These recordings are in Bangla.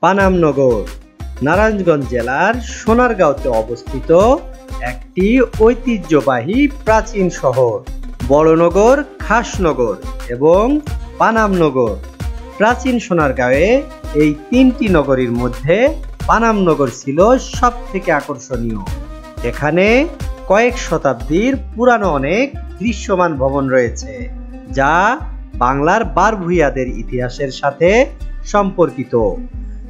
পানামনগর নারায়ণগঞ্জ জেলার সোনারগাঁওতে অবস্থিত একটি ঐতিহ্যবাহী প্রাচীন শহর। বড়নগর, খাসনগর এবং পানামনগর। প্রাচীন সোনারগাঁওয়ে এই তিনটি নগরীর মধ্যে পানামনগর ছিল সবথেকে আকর্ষণীয়। এখানে কয়েক শতাব্দীর পুরানো অনেক দৃশ্যমান ভবন রয়েছে, যা বাংলার বারভূইয়াদের ইতিহাসের সাথে সম্পর্কিত।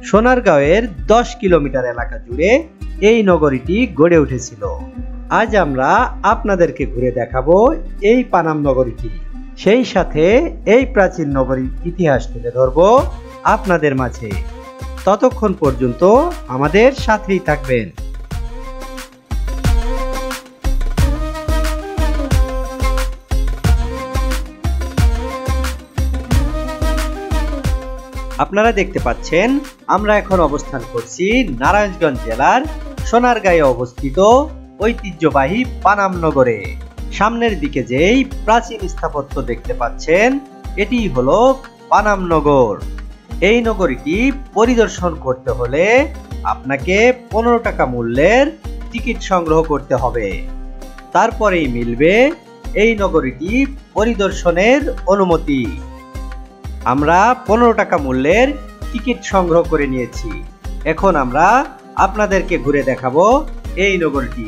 সোনারগাঁওয়ের 10 কিলোমিটার এলাকা জুড়ে এই নগরীটি গড়ে উঠেছিল। আজ আমরা আপনাদেরকে ঘুরে দেখাবো এই পানাম নগরীটি, সেই সাথে এই প্রাচীন নগরীর ইতিহাস তুলে ধরবো আপনাদের মাঝে। ততক্ষণ পর্যন্ত আমাদের সাথেই থাকবেন। আপনারা দেখতে পাচ্ছেন আমরা এখন অবস্থান করছি নারায়ণগঞ্জ জেলার সোনারগাঁয়ে অবস্থিত ঐতিহ্যবাহী পানামনগরে। সামনের দিকে যেই প্রাচীন স্থাপত্য দেখতে পাচ্ছেন, এটি হলো পানামনগর। এই নগরীটি পরিদর্শন করতে হলে আপনাকে 15 টাকা মূল্যের টিকিট সংগ্রহ করতে হবে। তারপরেই মিলবে এই নগরীটি পরিদর্শনের অনুমতি। আমরা 15 টাকা মূল্যের টিকিট সংগ্রহ করে নিয়েছি। এখন আমরা আপনাদেরকে ঘুরে দেখাবো এই নগরীটি।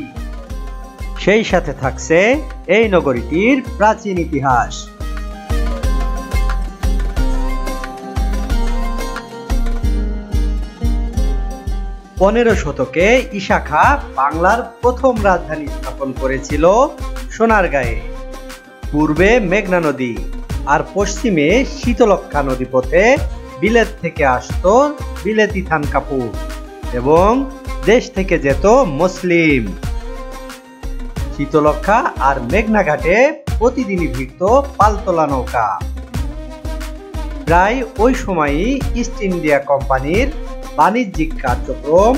সেই সাথে থাকছে এই নগরীটির প্রাচীন ইতিহাস। পনেরো শতকে ঈশা খাঁ বাংলার প্রথম রাজধানী স্থাপন করেছিল সোনারগাঁয়ে। পূর্বে মেঘনা নদী আর পশ্চিমে শীতলক্ষ্যা নদীপথে বিলেত থেকে আসত বিলেতি থান কাপড় এবং দেশ থেকে যেত মুসলিম। শীতলক্ষ্যা আর মেঘনা ঘাটে প্রতিদিনই ভিড়ত পালতোলা নৌকা। প্রায় ওই সময়ই ইস্ট ইন্ডিয়া কোম্পানির বাণিজ্যিক কার্যক্রম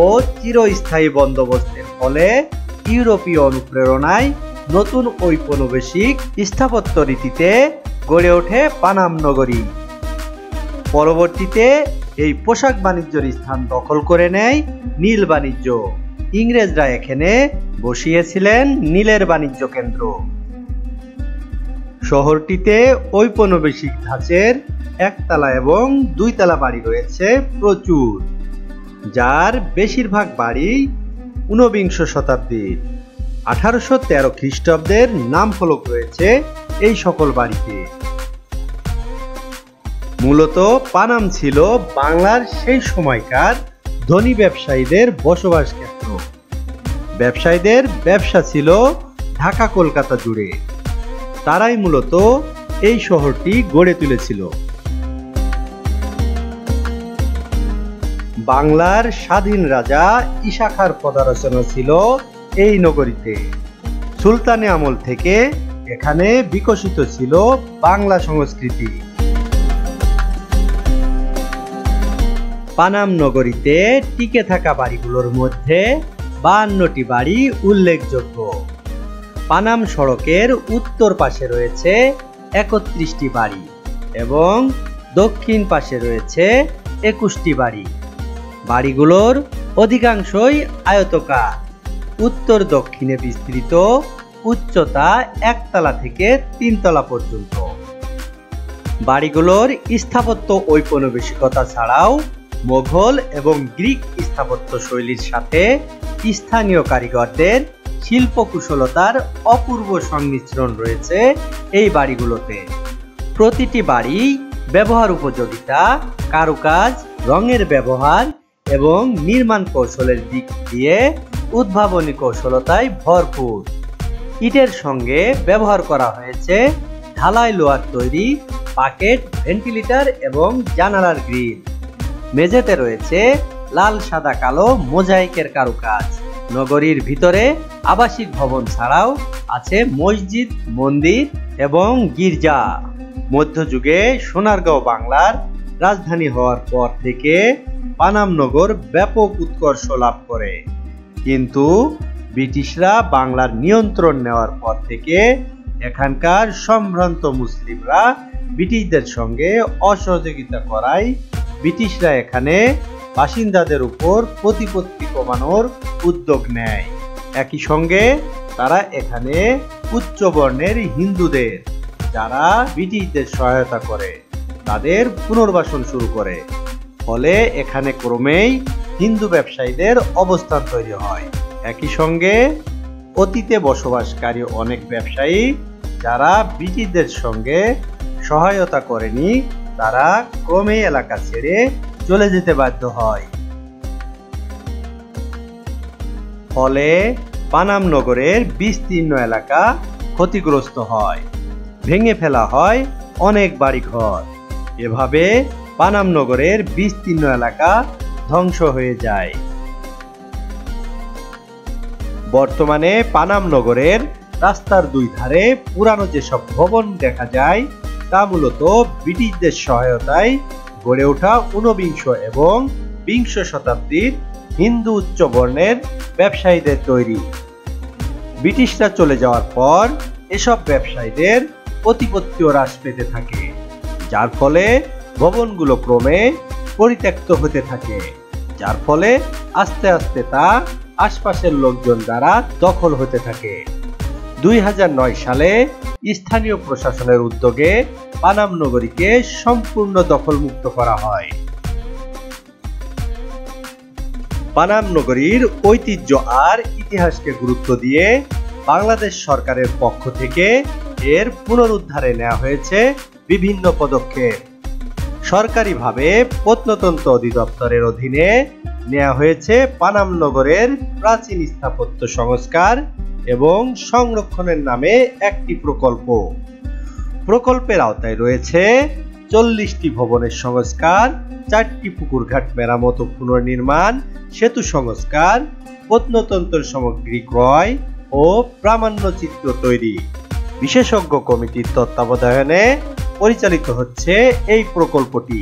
ও চিরস্থায়ী বন্দোবস্তের ফলে ইউরোপীয় অনুপ্রেরণায় নতুন ঔপনিবেশিক স্থাপত্য রীতিতে গড়ে ওঠে পানাম নগরী। পরবর্তীতে এই পোশাক বাণিজ্যের স্থান দখল করে নেয় নীল বাণিজ্য। ইংরেজরা এখানে বসিয়েছিলেন নীলের বাণিজ্য কেন্দ্র। শহরটিতে ঔপনিবেশিক ধাঁচের একতলা এবং দুইতলা বাড়ি রয়েছে প্রচুর, যার বেশিরভাগ বাড়ি 19বিংশ শতাব্দীর। 1813 খ্রিস্টাব্দের নাম ফলক রয়েছে এই সকল বাড়িতে। মূলত পানাম ছিল বাংলার সেই সময়কার ধনী ব্যবসায়ীদের বসবাস ক্ষেত্র। ব্যবসায়ীদের ব্যবসা ছিল ঢাকা কলকাতা জুড়ে। তারাই মূলত এই শহরটি গড়ে তুলেছিল। বাংলার স্বাধীন রাজা ঈশা খাঁর পদার্চনা ছিল এই নগরীতে। সুলতানি আমল থেকে এখানে বিকশিত ছিল বাংলা সংস্কৃতি। পানাম নগরীতে টিকে থাকা বাড়িগুলোর মধ্যে 52টি বাড়ি উল্লেখযোগ্য। পানাম সড়কের উত্তর পাশে রয়েছে 31টি বাড়ি এবং দক্ষিণ পাশে রয়েছে 21টি বাড়ি। বাড়িগুলোর অধিকাংশই আয়তাকার, উত্তর দক্ষিণে বিস্তৃত, উচ্চতা 1 তলা থেকে 3 তলা পর্যন্ত। বাড়িগুলোর স্থাপত্য ঔপনিবেশিকতা ছাড়াও মোঘল এবং গ্রিক স্থাপত্য শৈলীর সাথে স্থানীয় কারিগরদের শিল্পকুশলতার অপূর্ব সংমিশ্রণ রয়েছে এই বাড়িগুলোতে। প্রতিটি বাড়ি ব্যবহার উপযোগিতা, কারুকাজ, রঙের ব্যবহার এবং নির্মাণ কৌশলের দিক দিয়ে উদ্ভাবনী কৌশলতায় ভরপুর। ইটের সঙ্গে ব্যবহার করা হয়েছে ঢালাই লোহার তৈরি বাকেট, ভেন্টিলেটর এবং জানালার গ্রিল। মেঝেতে রয়েছে লাল সাদা কালো মোজাইকের কারুকাজ। নগরীর ভিতরে আবাসিক ভবন ছাড়াও আছে মসজিদ, মন্দির এবং গির্জা। মধ্যযুগে সোনারগাঁও বাংলার রাজধানী হওয়ার পর থেকে পানামনগর ব্যাপক উৎকর্ষ লাভ করে, কিন্তু ব্রিটিশরা বাংলার নিয়ন্ত্রণ নেওয়ার পর থেকে এখানকার সম্ভ্রান্ত মুসলিমরা ব্রিটিশদের সঙ্গে অসহযোগিতা করায় ব্রিটিশরা এখানে বাসিন্দাদের উপর প্রতিপত্তি কমানোর উদ্যোগ নেয়। একই সঙ্গে তারা এখানে উচ্চ বর্ণের হিন্দুদের, যারা ব্রিটিশদের সহায়তা করে, তাদের পুনর্বাসন শুরু করে। ফলে এখানে ক্রমেই হিন্দু ব্যবসায়ীদের অবস্থান তৈরি হয়। একই সঙ্গে অতীতে বসবাসকারী অনেক ব্যবসায়ী যারা ব্রিটিশদের সঙ্গে সহায়তা করেনি, তারা ক্রমেই এলাকা ছেড়ে চলে যেতে বাধ্য হয়। ফলে পানাম নগরের বিস্তীর্ণ এলাকা ক্ষতিগ্রস্ত হয়, ভেঙে ফেলা হয় অনেক বাড়িঘর। এভাবে পানাম নগরের বিস্তীর্ণ এলাকা ধ্বংস হয়ে যায়। বর্তমানে পানাম নগরের রাস্তার দুই ধারে পুরানো যেসব ভবন দেখা যায়, তা মূলত ব্রিটিশদের সহায়তায় গড়ে ওঠা ঊনবিংশ এবং বিংশ শতাব্দীর হিন্দু উচ্চ বর্ণের ব্যবসায়ীদের তৈরি। ব্রিটিশরা চলে যাওয়ার পর এসব ব্যবসায়ীদের প্রতিপত্তিও হ্রাস পেতে থাকে, যার ফলে ভবনগুলো ক্রমে পরিত্যক্ত হতে থাকে, যার ফলে আস্তে আস্তে তা আশপাশের লোকজন দ্বারা দখল হতে থাকে। 2009 সালে স্থানীয় প্রশাসনের উদ্যোগে পানাম নগরীকে সম্পূর্ণ দখলমুক্ত করা হয়। পানাম নগরীর ঐতিহ্য আর ইতিহাসকে গুরুত্ব দিয়ে বাংলাদেশ সরকারের পক্ষ থেকে এর পুনরুদ্ধারে নেওয়া হয়েছে বিভিন্ন পদক্ষেপ। সরকারিভাবে প্রত্নতত্ত্ব অধিদপ্তরের অধীনে নেওয়া হয়েছে পানাম নগরের প্রাচীন স্থাপত্য সংস্কার এবং সংরক্ষণের নামে একটি প্রকল্প। প্রকল্পের আওতায় রয়েছে 40টি ভবনের সংস্কার, 4টি পুকুরঘাট মেরামত ও পুনর্নির্মাণ, সেতু সংস্কার, প্রত্নতত্ত্বের সামগ্রী ক্রয় ও প্রামাণ্যচিত্র তৈরি। বিশেষজ্ঞ কমিটির তত্ত্বাবধানে পরিচালিত হচ্ছে এই প্রকল্পটি।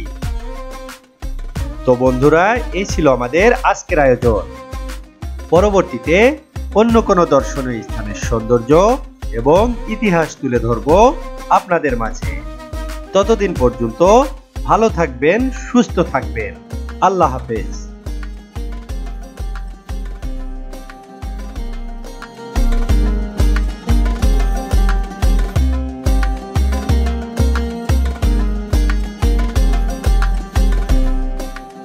তো বন্ধুরা, এই ছিল আমাদের আজকের আয়োজন। পরবর্তীতে অন্য কোনো দর্শনীয় স্থানের সৌন্দর্য এবং ইতিহাস তুলে ধরব আপনাদের মাঝে। ততদিন পর্যন্ত ভালো থাকবেন, সুস্থ থাকবেন। আল্লাহ হাফেজ।